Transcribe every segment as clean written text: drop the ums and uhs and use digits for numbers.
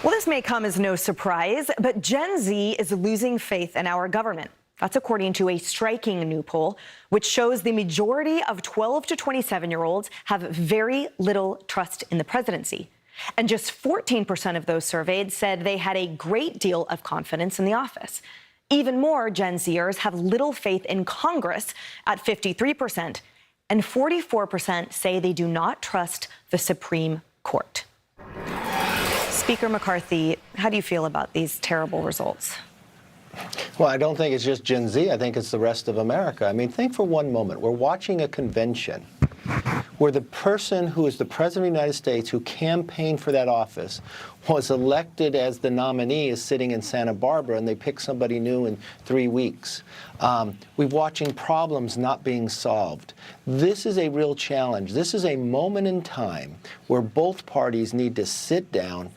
Well, this may come as no surprise, but Gen Z is losing faith in our government. That's according to a striking new poll, which shows the majority of 12 to 27-year-olds have very little trust in the presidency. And just 14% of those surveyed said they had a great deal of confidence in the office. Even more Gen Zers have little faith in Congress at 53%, and 44% say they do not trust the Supreme Court. Speaker McCarthy, how do you feel about these terrible results? Well, I don't think it's just Gen Z. I think it's the rest of America. I mean, think for one moment. We're watching a convention where the person who is the President of the United States who campaigned for that office was elected as the nominee is sitting in Santa Barbara, and they pick somebody new in 3 weeks. We're watching problems not being solved. This is a real challenge. This is a moment in time where both parties need to sit down.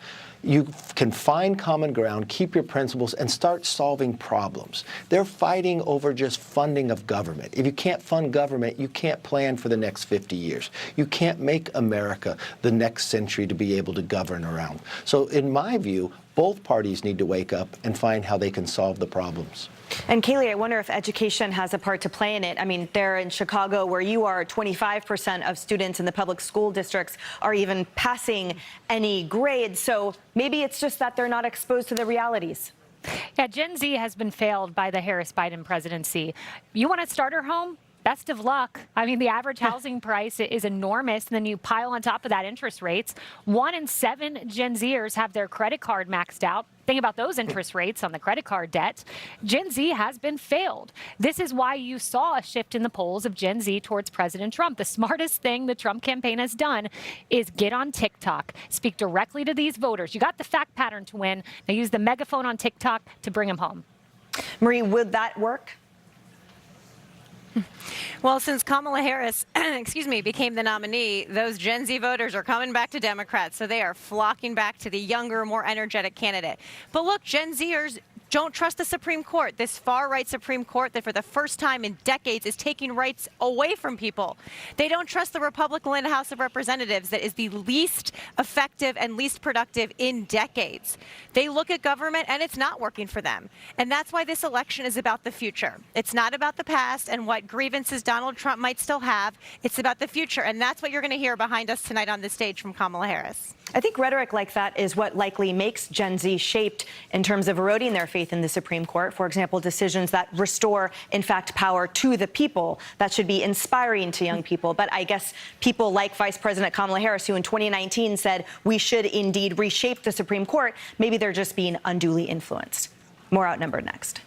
You can find common ground, keep your principles, and start solving problems. They're fighting over just funding of government. If you can't fund government, you can't plan for the next 50 years. You can't make America the next century to be able to govern around. So in my view, both parties need to wake up and find how they can solve the problems. And Kayleigh, I wonder if education has a part to play in it. I mean, there in Chicago, where you are, 25% of students in the public school districts are even passing any grade. So maybe it's just that they're not exposed to the realities. Yeah, Gen Z has been failed by the Harris-Biden presidency. You want a starter home? Best of luck. I mean, the average housing price is enormous, and then you pile on top of that interest rates. 1 in 7 Gen Zers have their credit card maxed out. Think about those interest rates on the credit card debt. Gen Z has been failed. This is why you saw a shift in the polls of Gen Z towards President Trump. The smartest thing the Trump campaign has done is get on TikTok, speak directly to these voters. You got the fact pattern to win. Now use the megaphone on TikTok to bring them home. Marie, would that work? Well, since Kamala Harris, became the nominee, those Gen Z voters are coming back to Democrats, so they are flocking back to the younger, more energetic candidate. But look, Gen Zers don't trust the Supreme Court, this far-right Supreme Court that for the first time in decades is taking rights away from people. They don't trust the Republican House of Representatives that is the least effective and least productive in decades. They look at government and it's not working for them. And that's why this election is about the future. It's not about the past and what grievances Donald Trump might still have. It's about the future. And that's what you're going to hear behind us tonight on the stage from Kamala Harris. I think rhetoric like that is what likely makes Gen Z shaped in terms of eroding their faith in the Supreme Court. For example, decisions that restore, in fact, power to the people. That should be inspiring to young people. But I guess people like Vice President Kamala Harris, who in 2019 said we should indeed reshape the Supreme Court, maybe they're just being unduly influenced. More Outnumbered next.